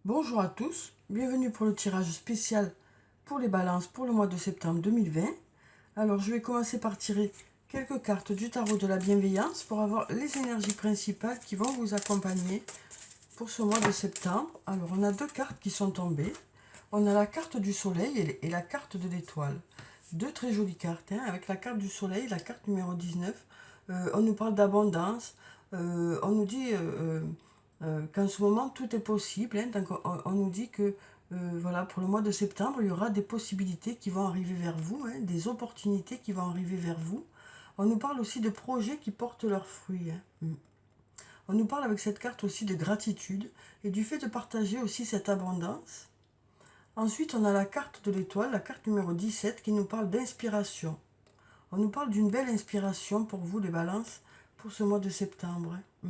Bonjour à tous, bienvenue pour le tirage spécial pour les balances pour le mois de septembre 2020. Alors je vais commencer par tirer quelques cartes du tarot de la bienveillance pour avoir les énergies principales qui vont vous accompagner pour ce mois de septembre. Alors on a deux cartes qui sont tombées. On a la carte du soleil et la carte de l'étoile. Deux très jolies cartes, hein, avec la carte du soleil, la carte numéro 19. On nous parle d'abondance, on nous dit qu'en ce moment tout est possible, hein, donc on nous dit que voilà, pour le mois de septembre, il y aura des possibilités qui vont arriver vers vous, hein, des opportunités qui vont arriver vers vous. On nous parle aussi de projets qui portent leurs fruits. Hein. On nous parle avec cette carte aussi de gratitude et du fait de partager aussi cette abondance. Ensuite, on a la carte de l'étoile, la carte numéro 17, qui nous parle d'inspiration. On nous parle d'une belle inspiration pour vous, les balances, pour ce mois de septembre. Hein.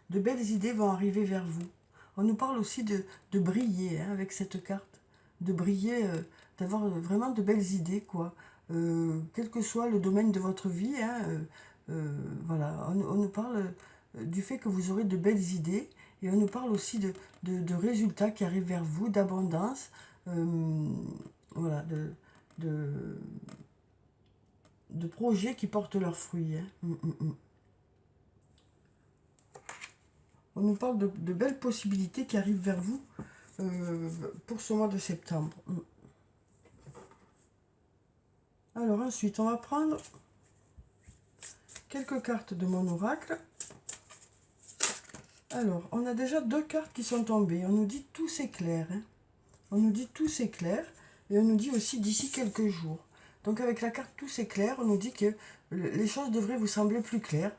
De belles idées vont arriver vers vous. On nous parle aussi de briller, hein, avec cette carte. De briller, d'avoir vraiment de belles idées, quoi. Quel que soit le domaine de votre vie, hein, voilà. On nous parle du fait que vous aurez de belles idées. Et on nous parle aussi de résultats qui arrivent vers vous, d'abondance. Voilà, de, de projets qui portent leurs fruits. Hein. On nous parle de belles possibilités qui arrivent vers vous pour ce mois de septembre. Alors ensuite, on va prendre quelques cartes de mon oracle. Alors, on a déjà deux cartes qui sont tombées. On nous dit tout s'éclaire. Hein. On nous dit tout s'éclaire. Et on nous dit aussi d'ici quelques jours. Donc avec la carte tout s'éclaire, on nous dit que les choses devraient vous sembler plus claires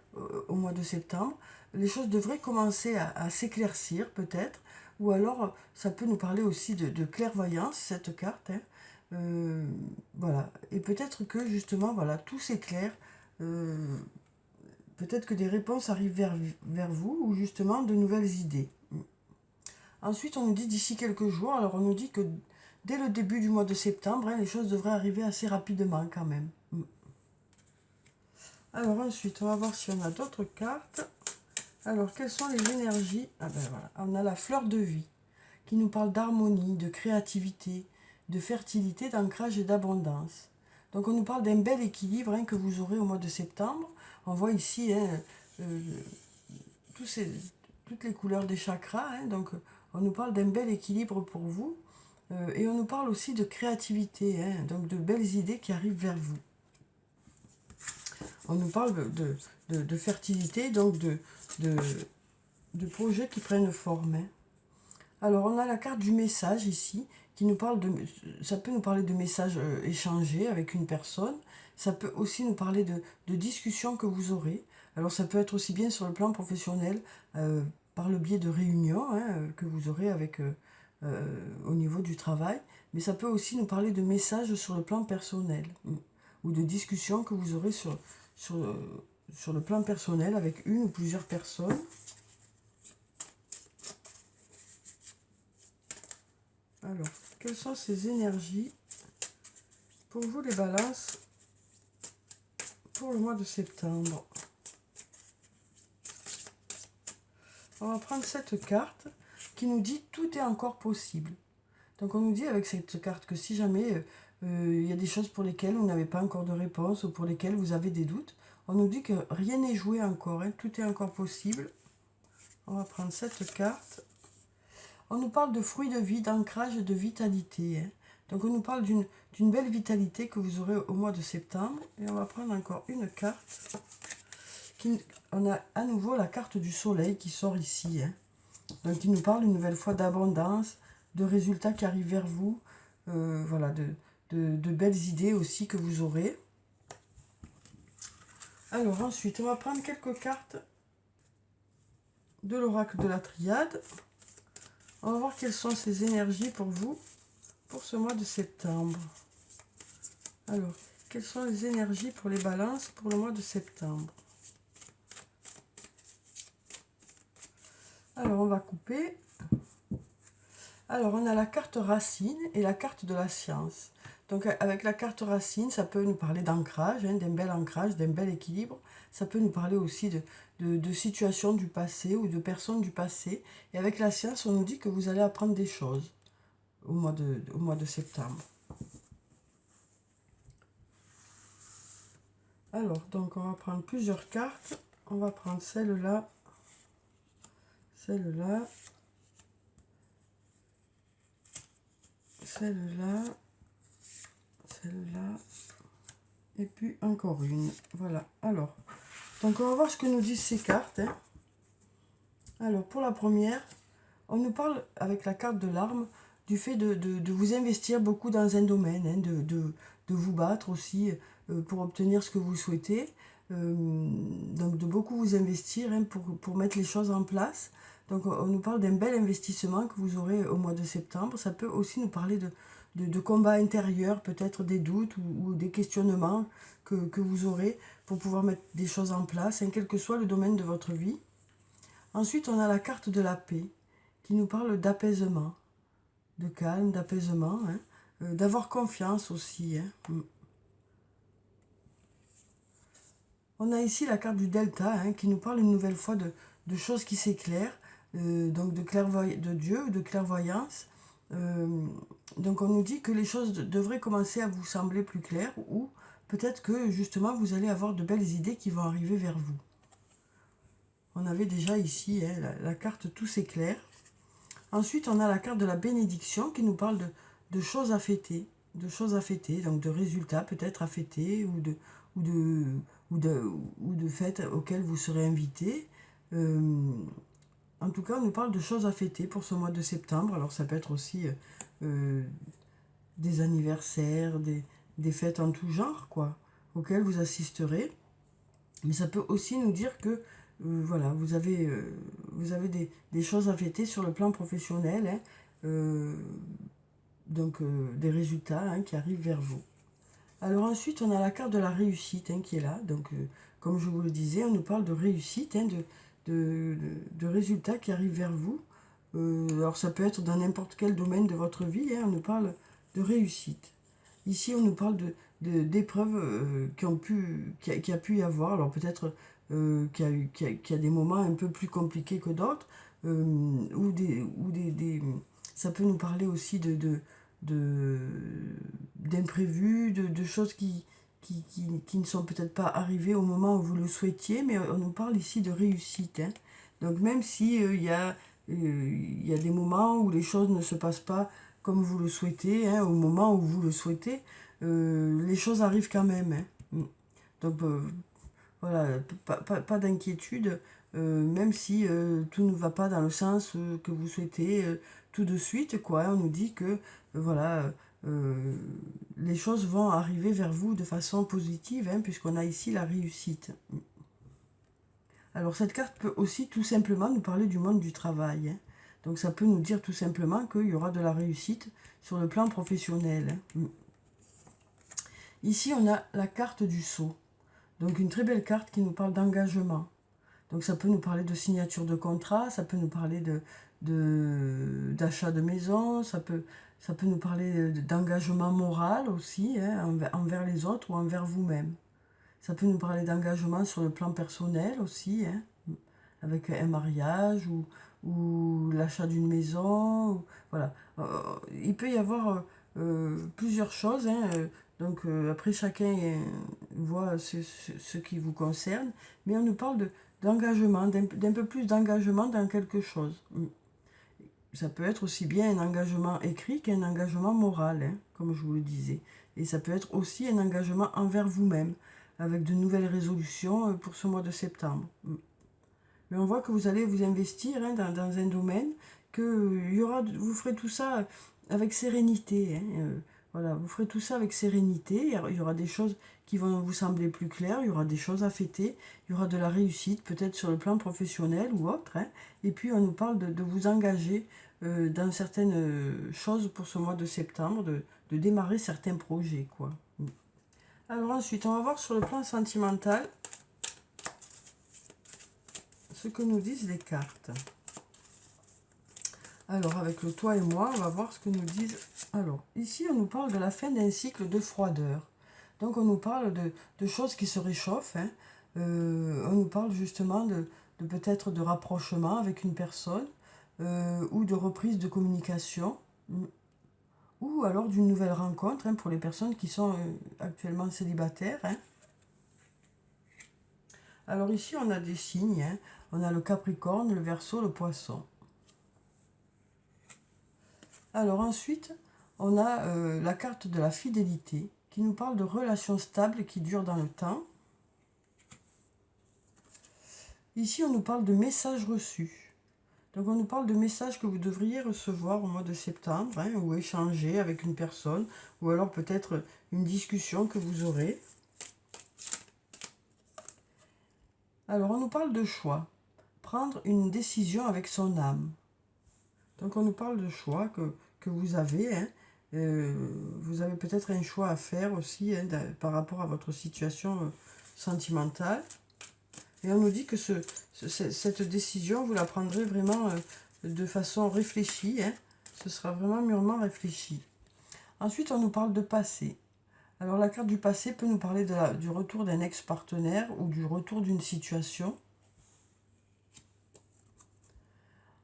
au mois de septembre. Les choses devraient commencer à s'éclaircir peut-être. Ou alors, ça peut nous parler aussi de clairvoyance, cette carte. Hein. Voilà. Et peut-être que justement, voilà, tout s'éclaire. Peut-être que des réponses arrivent vers vous ou justement de nouvelles idées. Ensuite, on nous dit d'ici quelques jours. Alors, on nous dit que dès le début du mois de septembre, hein, les choses devraient arriver assez rapidement quand même. Alors ensuite, on va voir si on a d'autres cartes. Alors, quelles sont les énergies? Ah ben voilà, on a la fleur de vie qui nous parle d'harmonie, de créativité, de fertilité, d'ancrage et d'abondance. Donc on nous parle d'un bel équilibre, hein, que vous aurez au mois de septembre. On voit ici, hein, euh, toutes les couleurs des chakras. Hein, donc on nous parle d'un bel équilibre pour vous. Et on nous parle aussi de créativité, hein, donc de belles idées qui arrivent vers vous. On nous parle de fertilité, donc de projets qui prennent forme. Hein. Alors, on a la carte du message ici, qui nous parle de... Ça peut nous parler de messages échangés avec une personne. Ça peut aussi nous parler de discussions que vous aurez. Alors, ça peut être aussi bien sur le plan professionnel, par le biais de réunions, hein, que vous aurez avec, au niveau du travail. Mais ça peut aussi nous parler de messages sur le plan personnel. Ou de discussions que vous aurez sur le plan personnel avec une ou plusieurs personnes. Alors, quelles sont ces énergies pour vous les balances pour le mois de septembre? On va prendre cette carte qui nous dit tout est encore possible. Donc on nous dit avec cette carte que si jamais il y a des choses pour lesquelles vous n'avez pas encore de réponse ou pour lesquelles vous avez des doutes, on nous dit que rien n'est joué encore, hein, tout est encore possible. On va prendre cette carte. On nous parle de fruits de vie, d'ancrage et de vitalité. Hein. Donc on nous parle d'une belle vitalité que vous aurez au mois de septembre. Et on va prendre encore une carte. On a à nouveau la carte du soleil qui sort ici. Hein. Donc il nous parle une nouvelle fois d'abondance, de résultats qui arrivent vers vous. Voilà, de belles idées aussi que vous aurez. Alors ensuite, on va prendre quelques cartes de l'oracle de la triade. On va voir quelles sont ces énergies pour vous pour ce mois de septembre. Alors, quelles sont les énergies pour les balances pour le mois de septembre? Alors, on va couper. Alors, on a la carte racine et la carte de la science. Donc avec la carte racine, ça peut nous parler d'ancrage, hein, d'un bel ancrage, d'un bel équilibre. Ça peut nous parler aussi de situations du passé ou de personnes du passé. Et avec la science, on nous dit que vous allez apprendre des choses au mois de septembre. Alors, donc on va prendre plusieurs cartes. On va prendre celle-là, celle-là, celle-là, celle-là, et puis encore une. Voilà, alors, donc on va voir ce que nous disent ces cartes. Hein. Alors, pour la première, on nous parle, avec la carte de l'arme, du fait de vous investir beaucoup dans un domaine, hein, de vous battre aussi pour obtenir ce que vous souhaitez. Donc de beaucoup vous investir hein, pour mettre les choses en place. Donc on nous parle d'un bel investissement que vous aurez au mois de septembre. Ça peut aussi nous parler de combats intérieurs, peut-être des doutes ou des questionnements que vous aurez pour pouvoir mettre des choses en place, hein, quel que soit le domaine de votre vie. Ensuite, on a la carte de la paix qui nous parle d'apaisement, de calme, d'apaisement, hein, d'avoir confiance aussi. Hein. On a ici la carte du delta hein, qui nous parle une nouvelle fois de choses qui s'éclairent, donc de Dieu, de clairvoyance. Donc on nous dit que les choses devraient commencer à vous sembler plus claires ou peut-être que justement vous allez avoir de belles idées qui vont arriver vers vous. On avait déjà ici hein, la carte tout s'éclaire. Ensuite on a la carte de la bénédiction qui nous parle de choses à fêter, donc de résultats peut-être à fêter ou de fêtes auxquelles vous serez invité. En tout cas, on nous parle de choses à fêter pour ce mois de septembre. Alors ça peut être aussi des anniversaires, des fêtes en tout genre, quoi, auxquelles vous assisterez. Mais ça peut aussi nous dire que voilà, vous avez des choses à fêter sur le plan professionnel, hein, donc des résultats hein, qui arrivent vers vous. Alors ensuite, on a la carte de la réussite hein, qui est là. Donc, comme je vous le disais, on nous parle de réussite, hein, de résultats qui arrivent vers vous. Alors ça peut être dans n'importe quel domaine de votre vie, hein, on nous parle de réussite. Ici, on nous parle d'épreuves qui a pu y avoir. Alors peut-être qu'il y a des moments un peu plus compliqués que d'autres, ça peut nous parler aussi d'imprévus, de choses qui ne sont peut-être pas arrivées au moment où vous le souhaitiez, mais on nous parle ici de réussite. Hein. Donc même si il y a des moments où les choses ne se passent pas comme vous le souhaitez, hein, au moment où vous le souhaitez, les choses arrivent quand même. Hein. Donc voilà, pas d'inquiétude, même si tout ne va pas dans le sens que vous souhaitez tout de suite, quoi. On nous dit que voilà, les choses vont arriver vers vous de façon positive, hein, puisqu'on a ici la réussite. Alors cette carte peut aussi tout simplement nous parler du monde du travail. Hein. Donc ça peut nous dire tout simplement qu'il y aura de la réussite sur le plan professionnel. Hein. Ici, on a la carte du sceau. Donc une très belle carte qui nous parle d'engagement. Donc ça peut nous parler de signature de contrat, ça peut nous parler d'achat de maison, ça peut nous parler d'engagement moral aussi, hein, envers les autres ou envers vous-même. Ça peut nous parler d'engagement sur le plan personnel aussi, hein, avec un mariage ou l'achat d'une maison. Voilà. Il peut y avoir plusieurs choses. Hein, donc après, chacun voit ce qui vous concerne. Mais on nous parle d'engagement, d'un peu plus d'engagement dans quelque chose. Ça peut être aussi bien un engagement écrit qu'un engagement moral, hein, comme je vous le disais. Et ça peut être aussi un engagement envers vous-même, avec de nouvelles résolutions pour ce mois de septembre. Mais on voit que vous allez vous investir hein, dans un domaine, que vous ferez tout ça avec sérénité. Hein, voilà, vous ferez tout ça avec sérénité. Il y aura des choses qui vont vous sembler plus claires, il y aura des choses à fêter, il y aura de la réussite, peut-être sur le plan professionnel ou autre. Hein, et puis on nous parle de vous engager dans certaines choses pour ce mois de septembre, de démarrer certains projets, quoi. Alors ensuite, on va voir sur le plan sentimental ce que nous disent les cartes. Alors, avec le toi et moi, on va voir ce que nous disent. Alors, ici, on nous parle de la fin d'un cycle de froideur. Donc, on nous parle de choses qui se réchauffent, hein. On nous parle justement de peut-être de rapprochement avec une personne ou de reprise de communication ou alors d'une nouvelle rencontre, hein, pour les personnes qui sont actuellement célibataires, hein. Alors ici, on a des signes, hein. On a le Capricorne, le Verseau, le Poisson. Alors ensuite, on a la carte de la fidélité qui nous parle de relations stables qui durent dans le temps. Ici, on nous parle de messages reçus. Donc on nous parle de messages que vous devriez recevoir au mois de septembre, hein, ou échanger avec une personne, ou alors peut-être une discussion que vous aurez. Alors on nous parle de choix, prendre une décision avec son âme. Donc on nous parle de choix que vous avez, hein. Vous avez peut-être un choix à faire aussi, hein, par rapport à votre situation sentimentale. Et on nous dit que cette décision, vous la prendrez vraiment de façon réfléchie, hein. Ce sera vraiment mûrement réfléchi. Ensuite, on nous parle de passé. Alors la carte du passé peut nous parler du retour d'un ex-partenaire ou du retour d'une situation.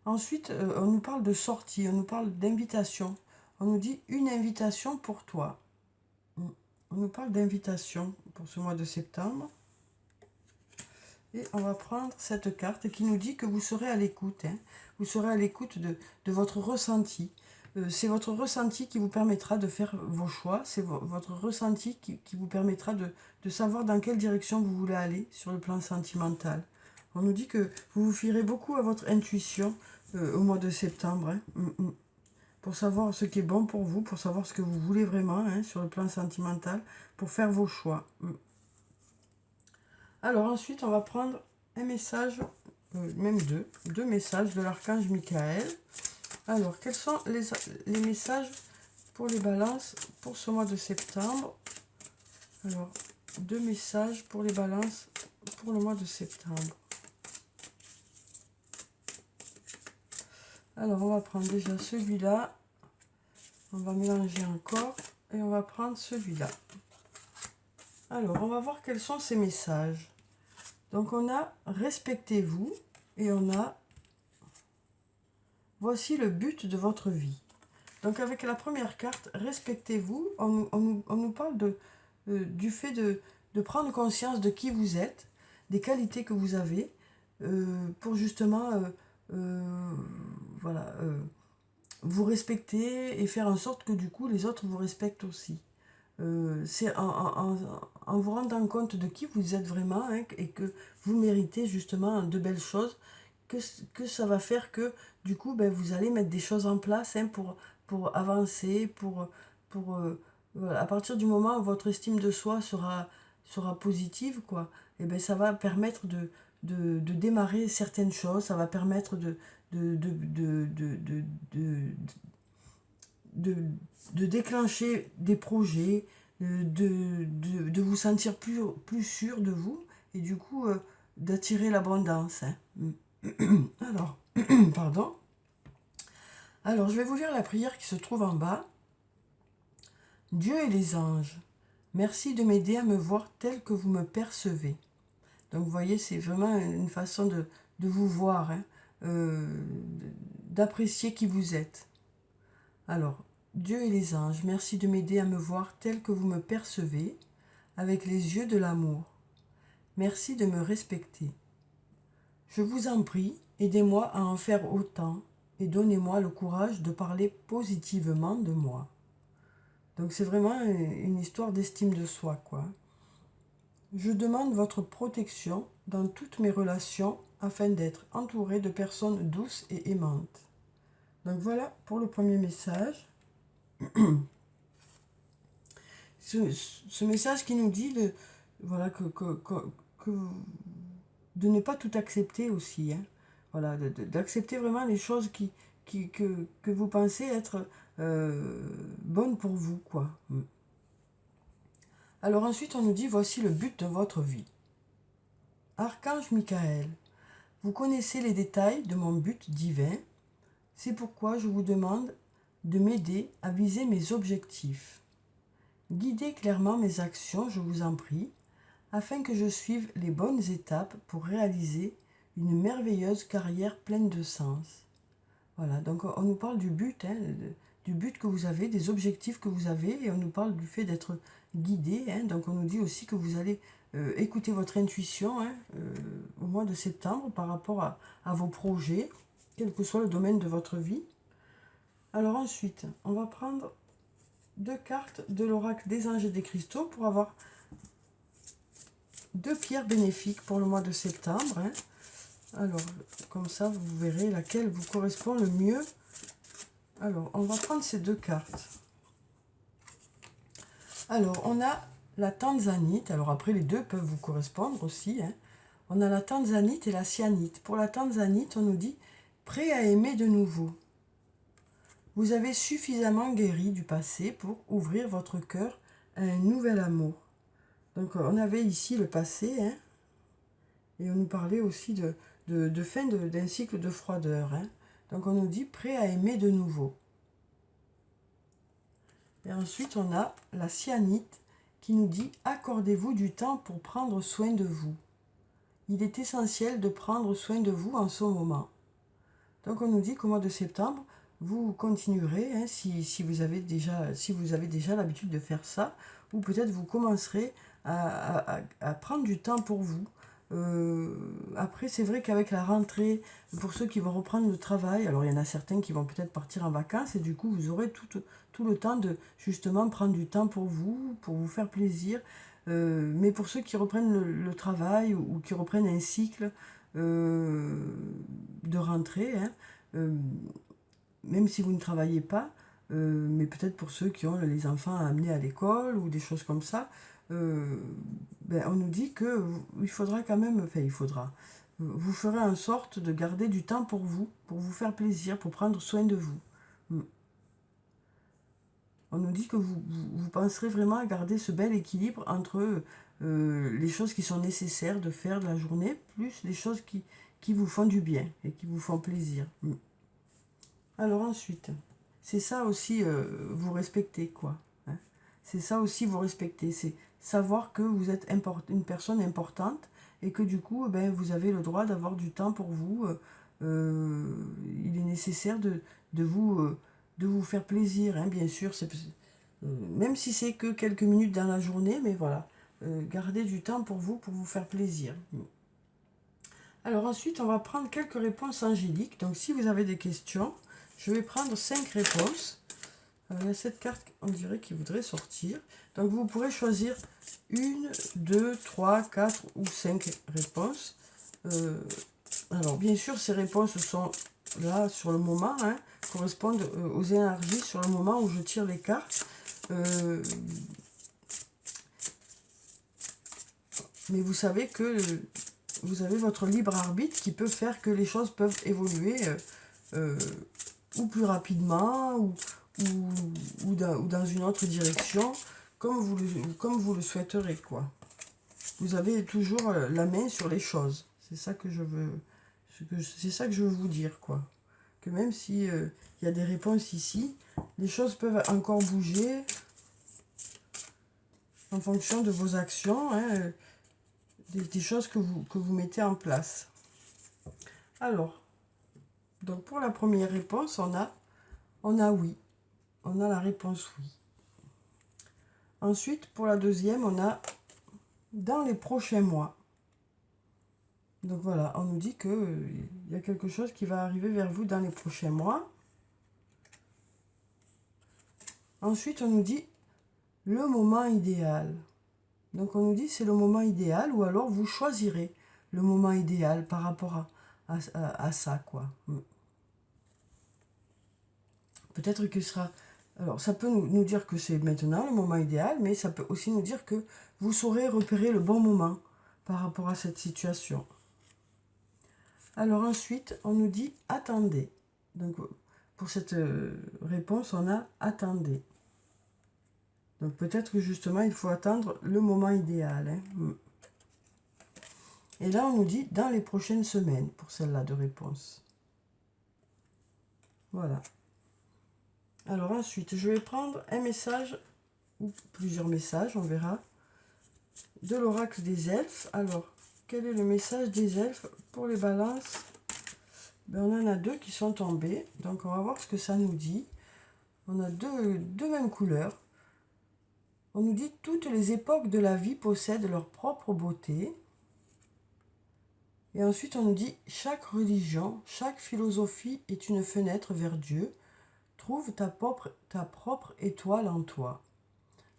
Ensuite, on nous parle de sortie, on nous parle d'invitation. On nous dit une invitation pour toi. On nous parle d'invitation pour ce mois de septembre. Et on va prendre cette carte qui nous dit que vous serez à l'écoute, hein. Vous serez à l'écoute de votre ressenti. C'est votre ressenti qui vous permettra de faire vos choix. C'est votre ressenti qui vous permettra de savoir dans quelle direction vous voulez aller sur le plan sentimental. On nous dit que vous vous fierez beaucoup à votre intuition au mois de septembre, hein, pour savoir ce qui est bon pour vous, pour savoir ce que vous voulez vraiment, hein, sur le plan sentimental, pour faire vos choix. Alors ensuite, on va prendre un message, même deux messages de l'archange Michael. Alors, quels sont les messages pour les balances pour ce mois de septembre? Alors, deux messages pour les balances pour le mois de septembre. Alors, on va prendre déjà celui-là. On va mélanger encore et on va prendre celui-là. Alors, on va voir quels sont ces messages. Donc, on a « Respectez-vous » et on a « Voici le but de votre vie ». Donc, avec la première carte « Respectez-vous », on nous parle du fait de prendre conscience de qui vous êtes, des qualités que vous avez, pour justement voilà, vous respecter et faire en sorte que du coup les autres vous respectent aussi. C'est en vous rendant compte de qui vous êtes vraiment, hein, et que vous méritez justement de belles choses, que ça va faire que du coup vous allez mettre des choses en place, hein, pour avancer, voilà, à partir du moment où votre estime de soi sera positive, quoi, et ça va permettre de démarrer certaines choses, ça va permettre de, de, de, de, de, de, de déclencher des projets, de vous sentir plus sûr de vous, et du coup d'attirer l'abondance, hein. Alors, pardon. Alors, je vais vous lire la prière qui se trouve en bas. Dieu et les anges, merci de m'aider à me voir tel que vous me percevez. Donc, vous voyez, c'est vraiment une façon de vous voir, hein, d'apprécier qui vous êtes. Alors, Dieu et les anges, merci de m'aider à me voir tel que vous me percevez, avec les yeux de l'amour. Merci de me respecter. Je vous en prie, aidez-moi à en faire autant et donnez-moi le courage de parler positivement de moi. Donc c'est vraiment une histoire d'estime de soi, quoi. Je demande votre protection dans toutes mes relations afin d'être entouré de personnes douces et aimantes. Donc voilà pour le premier message. Ce message qui nous dit voilà, de ne pas tout accepter aussi, hein. Voilà, d'accepter vraiment les choses que vous pensez être bonnes pour vous, quoi. Alors ensuite, on nous dit, voici le but de votre vie. Archange Michael, vous connaissez les détails de mon but divin. C'est pourquoi je vous demande de m'aider à viser mes objectifs. Guidez clairement mes actions, je vous en prie, afin que je suive les bonnes étapes pour réaliser une merveilleuse carrière pleine de sens. Voilà, donc on nous parle du but, du but que vous avez, des objectifs que vous avez, et on nous parle du fait d'être guidé. Donc on nous dit aussi que vous allez écouter votre intuition au mois de septembre par rapport à vos projets, quel que soit le domaine de votre vie. Alors ensuite, on va prendre 2 cartes de l'oracle des anges et des cristaux pour avoir 2 pierres bénéfiques pour le mois de septembre. Alors, comme ça, vous verrez laquelle vous correspond le mieux. Alors, on va prendre ces 2 cartes. Alors, on a la tanzanite. Alors, après, les deux peuvent vous correspondre aussi. On a la tanzanite et la cyanite. Pour la tanzanite, on nous dit « prêt à aimer de nouveau ». Vous avez suffisamment guéri du passé pour ouvrir votre cœur à un nouvel amour. Donc, on avait ici le passé, et on nous parlait aussi de fin d'un cycle de froideur. Donc, on nous dit « prêt à aimer de nouveau ». Et ensuite, on a la cyanite qui nous dit « accordez-vous du temps pour prendre soin de vous ». Il est essentiel de prendre soin de vous en ce moment. Donc, on nous dit qu'au mois de septembre, vous continuerez, si vous avez déjà l'habitude de faire ça, ou peut-être vous commencerez à prendre du temps pour vous. Après, c'est vrai qu'avec la rentrée, pour ceux qui vont reprendre le travail, alors il y en a certains qui vont peut-être partir en vacances, et du coup, vous aurez tout le temps de justement prendre du temps pour vous faire plaisir. Mais pour ceux qui reprennent le travail ou qui reprennent un cycle de rentrée, même si vous ne travaillez pas, mais peut-être pour ceux qui ont les enfants à amener à l'école ou des choses comme ça, on nous dit que il faudra quand même, vous ferez en sorte de garder du temps pour vous faire plaisir, pour prendre soin de vous. On nous dit que vous penserez vraiment à garder ce bel équilibre entre les choses qui sont nécessaires de faire de la journée, plus les choses qui vous font du bien et qui vous font plaisir. Alors ensuite, c'est ça aussi, vous respecter, quoi. C'est ça aussi, vous respecter. C'est savoir que vous êtes une personne importante et que du coup, vous avez le droit d'avoir du temps pour vous. Il est nécessaire de vous faire plaisir, bien sûr. Même si c'est que quelques minutes dans la journée, mais voilà. Gardez du temps pour vous faire plaisir. Alors ensuite, on va prendre quelques réponses angéliques. Donc si vous avez des questions, je vais prendre 5 réponses. Il y a cette carte, on dirait, qui voudrait sortir. Donc vous pourrez choisir 1, 2, 3, 4 ou 5 réponses. Alors bien sûr, ces réponses sont là sur le moment, correspondent aux énergies sur le moment où je tire les cartes. Mais vous savez que vous avez votre libre arbitre qui peut faire que les choses peuvent évoluer ou plus rapidement ou dans une autre direction, comme vous le souhaiterez, quoi. Vous avez toujours la main sur les choses. C'est ça que je veux, c'est ça que je veux vous dire, quoi. Que même si il y a des réponses ici, les choses peuvent encore bouger en fonction de vos actions, des choses que vous mettez en place. Alors, donc pour la première réponse, on a oui. On a la réponse oui. Ensuite, pour la deuxième, on a dans les prochains mois. Donc voilà, on nous dit qu'il y a quelque chose qui va arriver vers vous dans les prochains mois. Ensuite, on nous dit le moment idéal. Donc on nous dit c'est le moment idéal, ou alors vous choisirez le moment idéal par rapport à ça, quoi. Peut-être que ce sera... Alors ça peut nous dire que c'est maintenant le moment idéal, mais ça peut aussi nous dire que vous saurez repérer le bon moment par rapport à cette situation. Alors ensuite, on nous dit attendez. Donc pour cette réponse, on a attendez. Donc peut-être que justement, il faut attendre le moment idéal. Et là, on nous dit dans les prochaines semaines, pour celle-là de réponse. Voilà. Alors ensuite, je vais prendre un message, ou plusieurs messages, on verra, de l'oracle des elfes. Alors, quel est le message des elfes pour les balances? Ben, on en a deux qui sont tombés, donc on va voir ce que ça nous dit. On a deux mêmes couleurs. On nous dit toutes les époques de la vie possèdent leur propre beauté. Et ensuite, on nous dit chaque religion, chaque philosophie est une fenêtre vers Dieu. Trouve ta propre étoile en toi.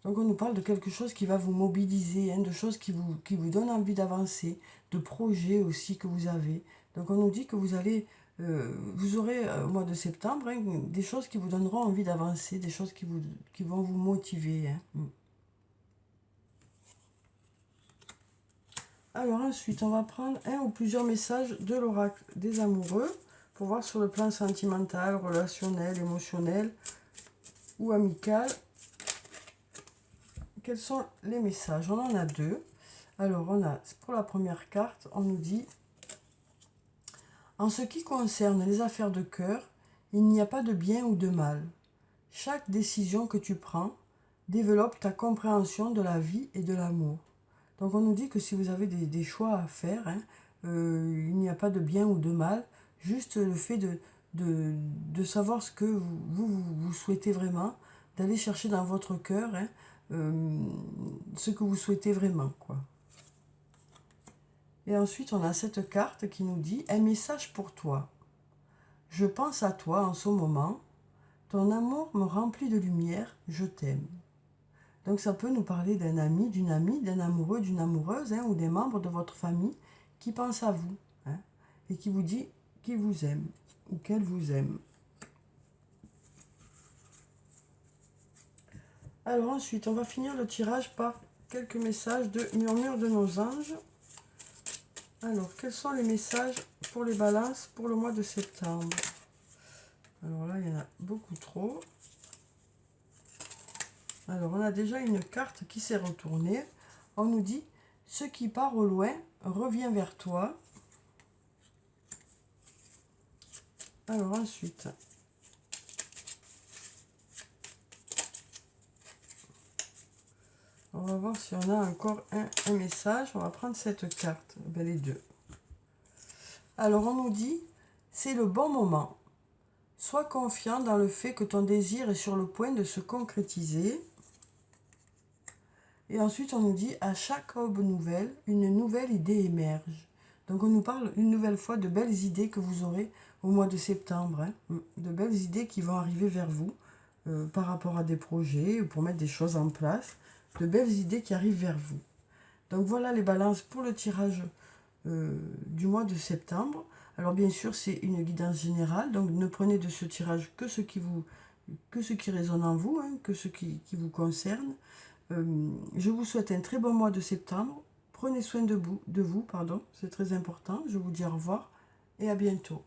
Donc on nous parle de quelque chose qui va vous mobiliser, hein, de choses qui vous donnent envie d'avancer, de projets aussi que vous avez. Donc on nous dit que vous aurez au mois de septembre, hein, des choses qui vous donneront envie d'avancer, des choses qui vont vous motiver. Hein. Alors ensuite, on va prendre un ou plusieurs messages de l'oracle des amoureux pour voir sur le plan sentimental, relationnel, émotionnel ou amical. Quels sont les messages? On en a deux. Alors, pour la première carte, on nous dit « En ce qui concerne les affaires de cœur, il n'y a pas de bien ou de mal. Chaque décision que tu prends développe ta compréhension de la vie et de l'amour. » Donc, on nous dit que si vous avez des choix à faire, hein, il n'y a pas de bien ou de mal. Juste le fait de savoir ce que vous souhaitez vraiment, d'aller chercher dans votre cœur, hein, ce que vous souhaitez vraiment, quoi. Et ensuite, on a cette carte qui nous dit « Un message pour toi. Je pense à toi en ce moment. Ton amour me remplit de lumière. Je t'aime. » Donc, ça peut nous parler d'un ami, d'une amie, d'un amoureux, d'une amoureuse, hein, ou des membres de votre famille qui pensent à vous, hein, et qui vous dit qu'il vous aime ou qu'elle vous aime. Alors ensuite, on va finir le tirage par quelques messages de murmure de nos anges. Alors, quels sont les messages pour les balances pour le mois de septembre? Alors là, il y en a beaucoup trop. Alors, on a déjà une carte qui s'est retournée. On nous dit « Ce qui part au loin revient vers toi. » Alors ensuite, on va voir si on a encore un message. On va prendre cette carte, ben, les deux. Alors, on nous dit « C'est le bon moment. Sois confiant dans le fait que ton désir est sur le point de se concrétiser. » Et ensuite, on nous dit « À chaque aube nouvelle, une nouvelle idée émerge. » Donc, on nous parle une nouvelle fois de belles idées que vous aurez au mois de septembre. Hein, de belles idées qui vont arriver vers vous par rapport à des projets ou pour mettre des choses en place. De belles idées qui arrivent vers vous. Donc, voilà les balances pour le tirage du mois de septembre. Alors, bien sûr, c'est une guidance générale. Donc, ne prenez de ce tirage que ce qui résonne en vous, hein, que ce qui vous concerne. Je vous souhaite un très bon mois de septembre. Prenez soin de vous, c'est très important. Je vous dis au revoir et à bientôt.